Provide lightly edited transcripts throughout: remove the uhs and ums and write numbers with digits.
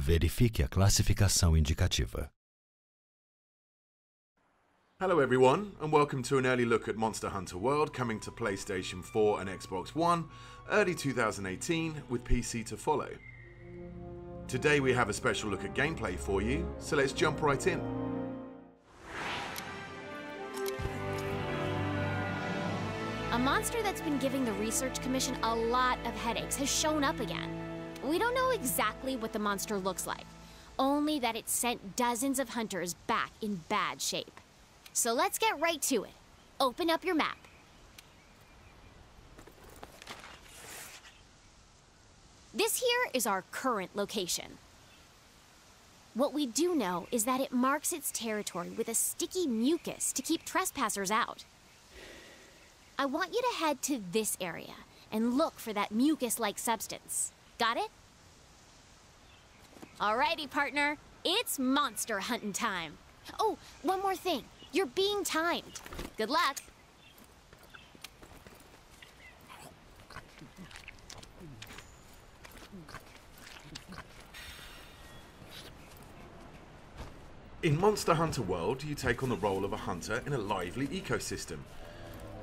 Verifique a classificação indicativa. Hello everyone, and welcome to an early look at Monster Hunter World coming to PlayStation 4 and Xbox One, early 2018, with PC to follow. Today we have a special look at gameplay for you, so let's jump right in. A monster that's been giving the Research Commission a lot of headaches has shown up again. We don't know exactly what the monster looks like, only that it sent dozens of hunters back in bad shape. So let's get right to it. Open up your map. This here is our current location. What we do know is that it marks its territory with a sticky mucus to keep trespassers out. I want you to head to this area and look for that mucus-like substance. Got it? Alrighty, partner. It's monster hunting time. Oh, one more thing. You're being timed. Good luck. In Monster Hunter World, you take on the role of a hunter in a lively ecosystem.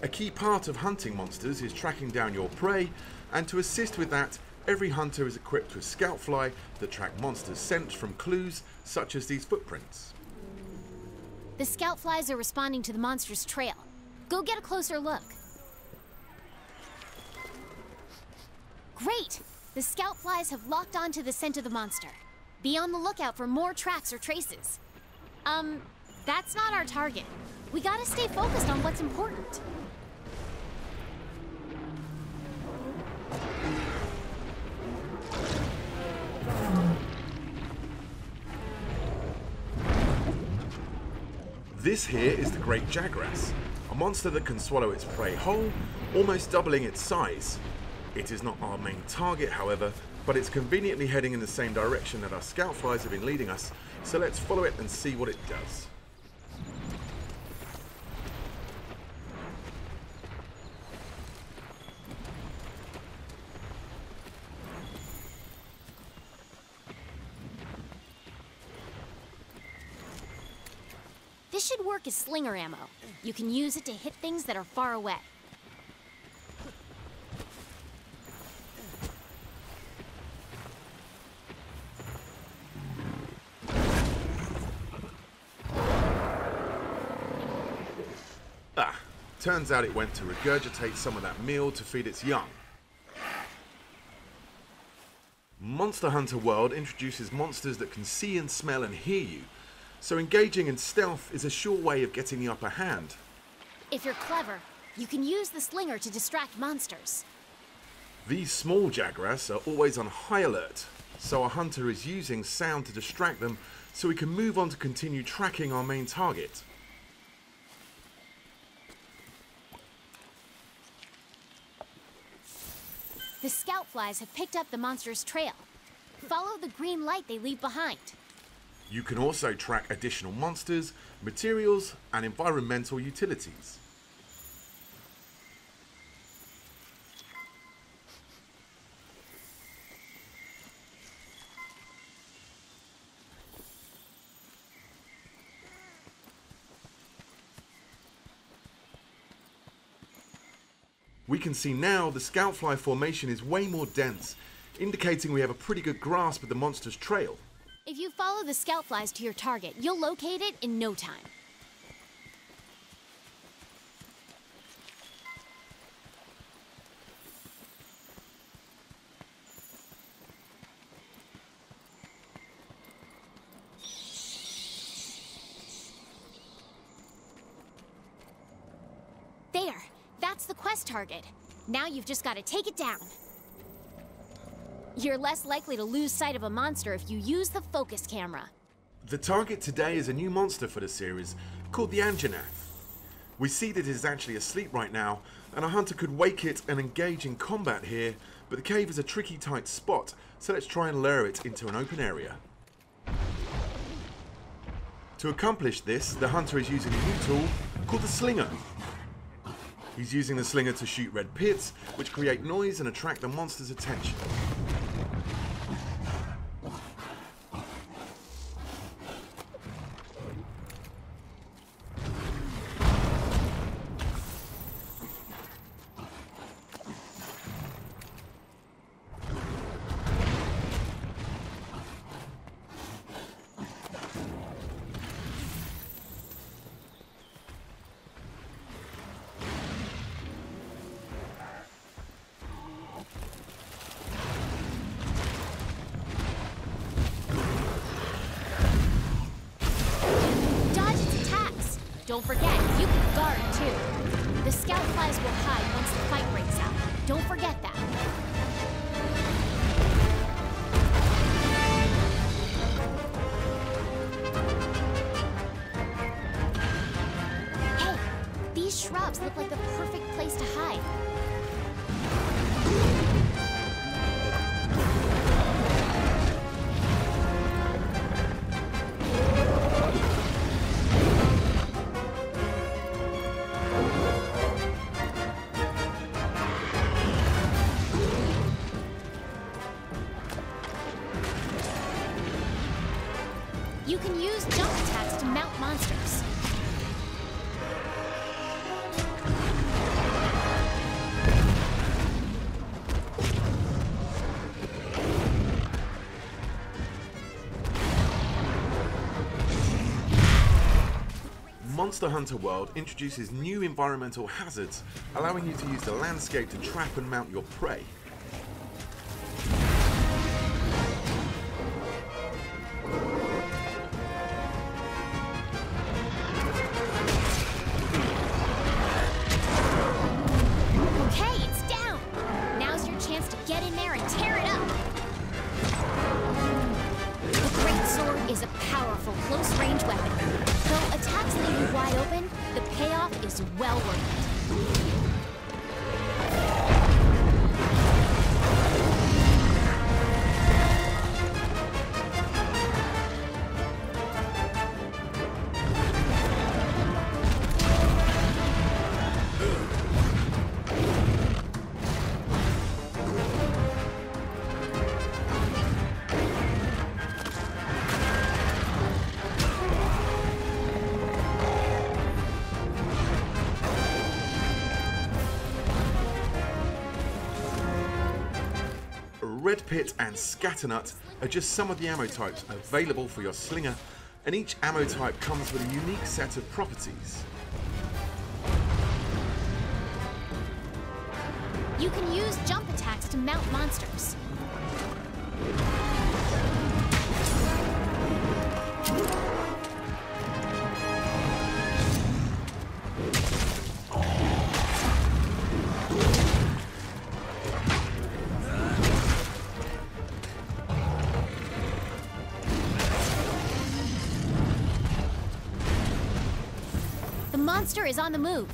A key part of hunting monsters is tracking down your prey, and to assist with that, every hunter is equipped with scout fly that track monsters' scent from clues such as these footprints. The scout flies are responding to the monster's trail. Go get a closer look. Great! The scout flies have locked onto the scent of the monster. Be on the lookout for more tracks or traces. That's not our target. We gotta stay focused on what's important. This here is the Great Jagras, a monster that can swallow its prey whole, almost doubling its size. It is not our main target, however, but it's conveniently heading in the same direction that our scout flies have been leading us, so let's follow it and see what it does. This should work as slinger ammo. You can use it to hit things that are far away. Turns out it went to regurgitate some of that meal to feed its young. Monster Hunter World introduces monsters that can see and smell and hear you, so engaging in stealth is a sure way of getting the upper hand. If you're clever, you can use the slinger to distract monsters. These small Jagras are always on high alert, so our hunter is using sound to distract them so we can move on to continue tracking our main target. The scout flies have picked up the monster's trail. Follow the green light they leave behind. You can also track additional monsters, materials, and environmental utilities. We can see now the scout fly formation is way more dense, indicating we have a pretty good grasp of the monster's trail. If you follow the scout flies to your target, you'll locate it in no time. There! That's the quest target. Now you've just got to take it down. You're less likely to lose sight of a monster if you use the focus camera. The target today is a new monster for the series, called the Anjanath. We see that it is actually asleep right now, and a hunter could wake it and engage in combat here, but the cave is a tricky tight spot, so let's try and lure it into an open area. To accomplish this, the hunter is using a new tool called the Slinger. He's using the Slinger to shoot red pits, which create noise and attract the monster's attention. don't forget, you can guard too. The scout flies will hide once the fight breaks out. Don't forget that. Hey, these shrubs look like the perfect place to hide. You can use jump attacks to mount monsters. Monster Hunter World introduces new environmental hazards, allowing you to use the landscape to trap and mount your prey. Okay, it's down! Now's your chance to get in there and tear it up! The Great Sword is a powerful, close-range weapon. Though attacks leave you wide open, the payoff is well worth it. Red Pit and Scatternut are just some of the ammo types available for your slinger, and each ammo type comes with a unique set of properties. You can use jump attacks to mount monsters. The monster is on the move.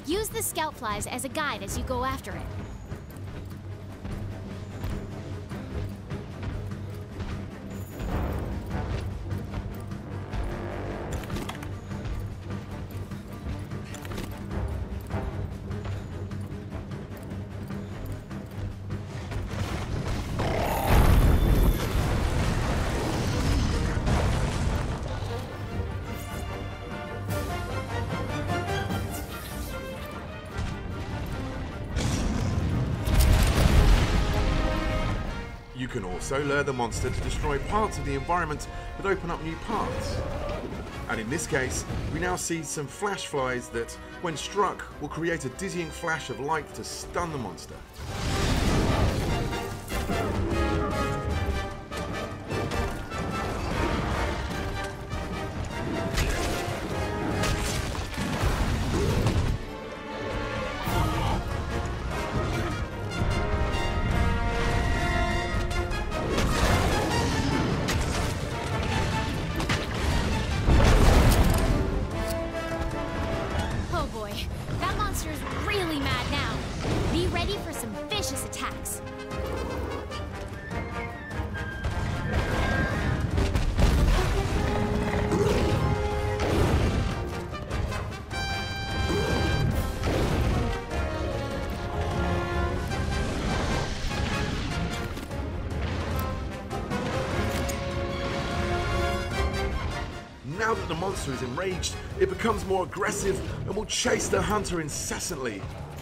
Use the scout flies as a guide as you go after it. You can also lure the monster to destroy parts of the environment that open up new paths. And in this case, we now see some flash flies that, when struck, will create a dizzying flash of light to stun the monster. Oh boy, that monster's really mad now. Be ready for some vicious attacks. Now that the monster is enraged, it becomes more aggressive and will chase the hunter incessantly.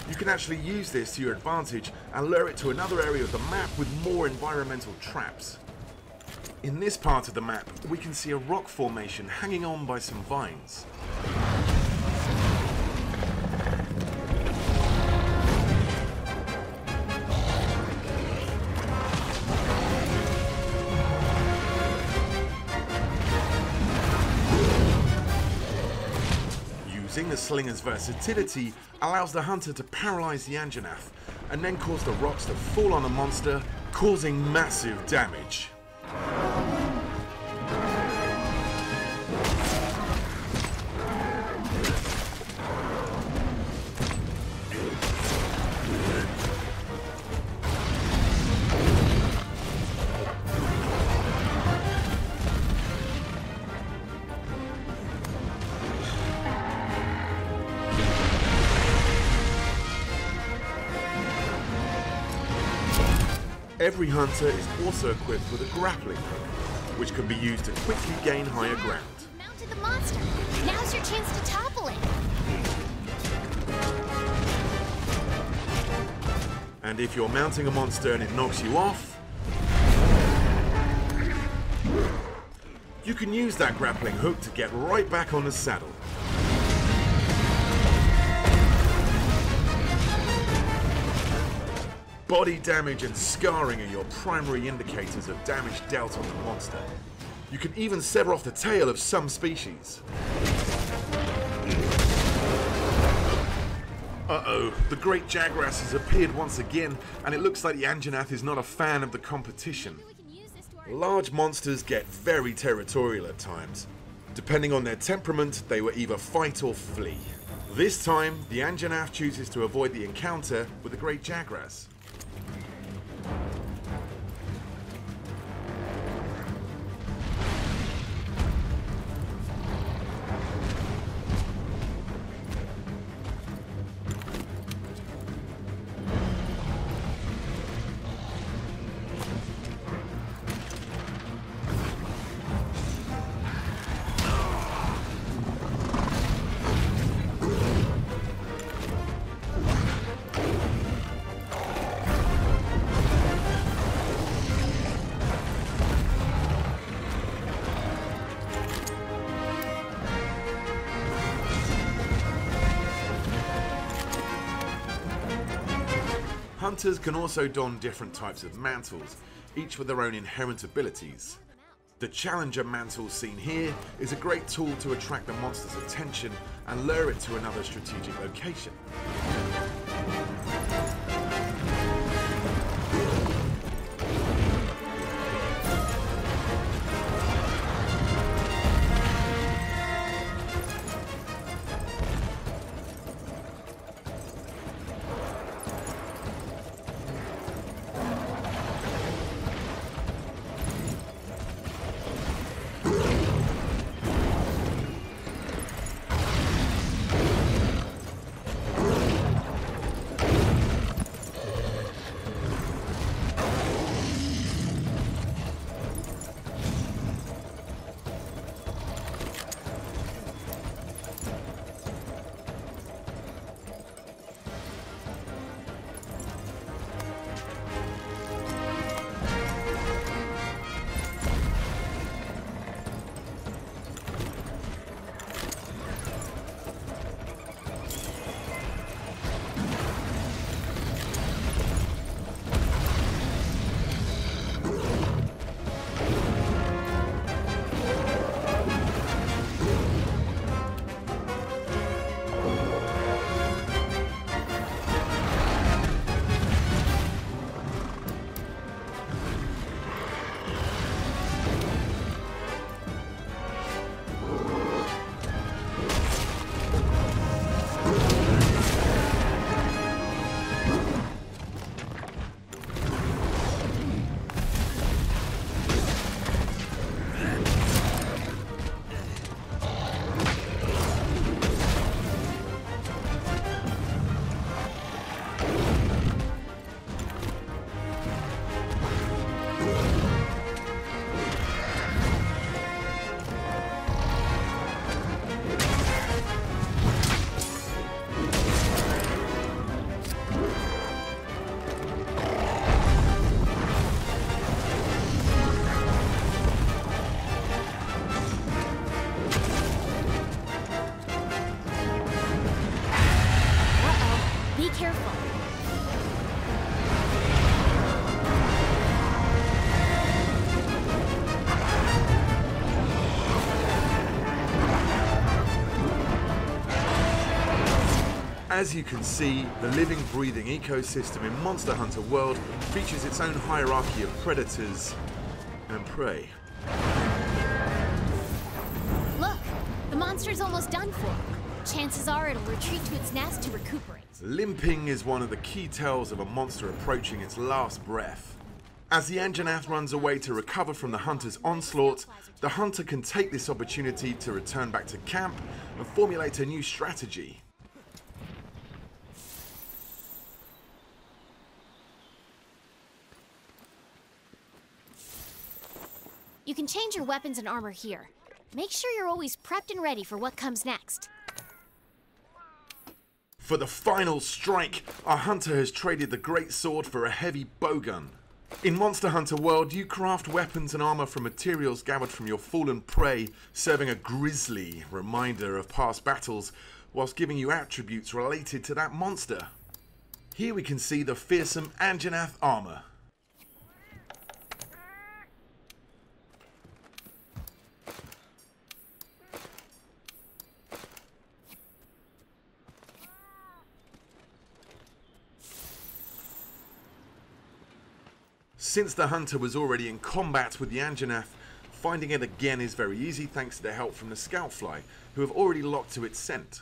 You can actually use this to your advantage and lure it to another area of the map with more environmental traps. In this part of the map, we can see a rock formation hanging on by some vines. using the slinger's versatility allows the hunter to paralyze the Anjanath and then cause the rocks to fall on the monster, causing massive damage. Every hunter is also equipped with a grappling hook, which can be used to quickly gain higher ground. You've mounted the monster. Now's your chance to topple it. And if you're mounting a monster and it knocks you off, you can use that grappling hook to get right back on the saddle. Body damage and scarring are your primary indicators of damage dealt on the monster. You can even sever off the tail of some species. Uh-oh, the Great Jagras has appeared once again, and it looks like the Anjanath is not a fan of the competition. Large monsters get very territorial at times. Depending on their temperament, they will either fight or flee. This time, the Anjanath chooses to avoid the encounter with the Great Jagras. Hunters can also don different types of mantles, each with their own inherent abilities. The Challenger mantle seen here is a great tool to attract the monster's attention and lure it to another strategic location. As you can see, the living, breathing ecosystem in Monster Hunter World features its own hierarchy of predators and prey. Look, the monster's almost done for. Chances are it'll retreat to its nest to recuperate. Limping is one of the key tells of a monster approaching its last breath. As the Anjanath runs away to recover from the hunter's onslaught, the hunter can take this opportunity to return back to camp and formulate a new strategy. You can change your weapons and armor here. Make sure you're always prepped and ready for what comes next. For the final strike, our hunter has traded the great sword for a heavy bowgun. In Monster Hunter World, you craft weapons and armor from materials gathered from your fallen prey, serving a grisly reminder of past battles, whilst giving you attributes related to that monster. Here we can see the fearsome Anjanath armor. Since the hunter was already in combat with the Anjanath, finding it again is very easy thanks to the help from the Scoutfly, who have already locked to its scent.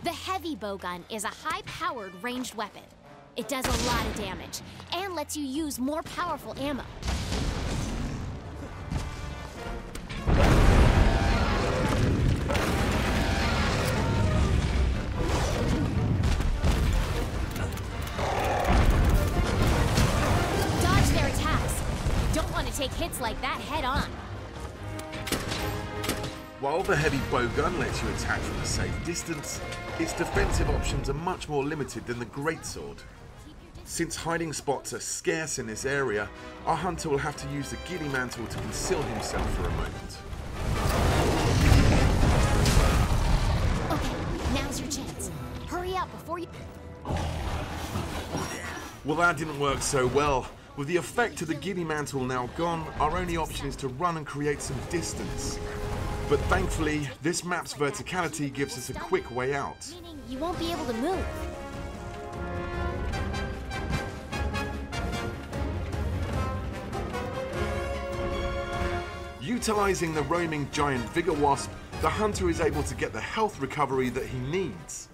The heavy bowgun is a high-powered ranged weapon. It does a lot of damage and lets you use more powerful ammo. Dodge their attacks. You don't want to take hits like that head on. While the heavy bowgun lets you attack from a safe distance, its defensive options are much more limited than the greatsword. Since hiding spots are scarce in this area, our hunter will have to use the ghillie mantle to conceal himself for a moment. Okay, now's your chance. Hurry up before you... Well, that didn't work so well. With the effect of the ghillie mantle now gone, our only option is to run and create some distance. But thankfully, this map's verticality gives us a quick way out. Meaning you won't be able to move. Utilizing the roaming giant Vigor Wasp, the hunter is able to get the health recovery that he needs.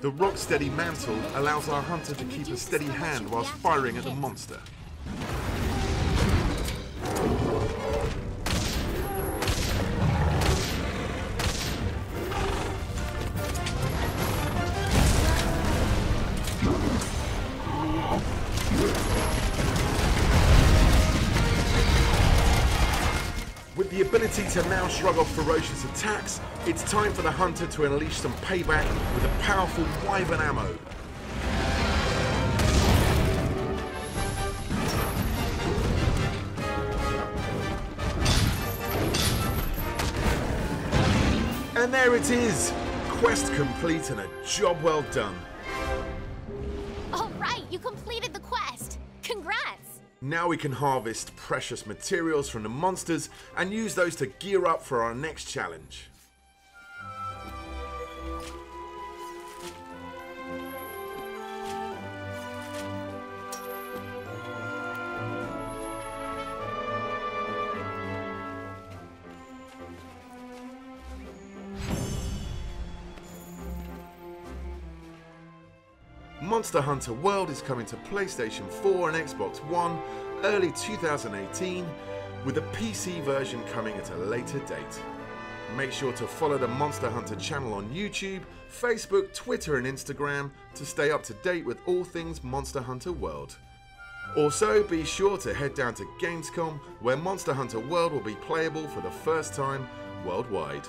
The rock-steady mantle allows our hunter to keep a steady hand whilst firing at the monster. With the ability to now shrug off ferocious attacks, it's time for the hunter to unleash some payback with a powerful wyvern ammo. And there it is! Quest complete and a job well done. All right, you completed the quest. Congrats! Now we can harvest precious materials from the monsters and use those to gear up for our next challenge. Monster Hunter World is coming to PlayStation 4 and Xbox One early 2018, with a PC version coming at a later date. Make sure to follow the Monster Hunter channel on YouTube, Facebook, Twitter and Instagram to stay up to date with all things Monster Hunter World. Also, be sure to head down to Gamescom, where Monster Hunter World will be playable for the first time worldwide.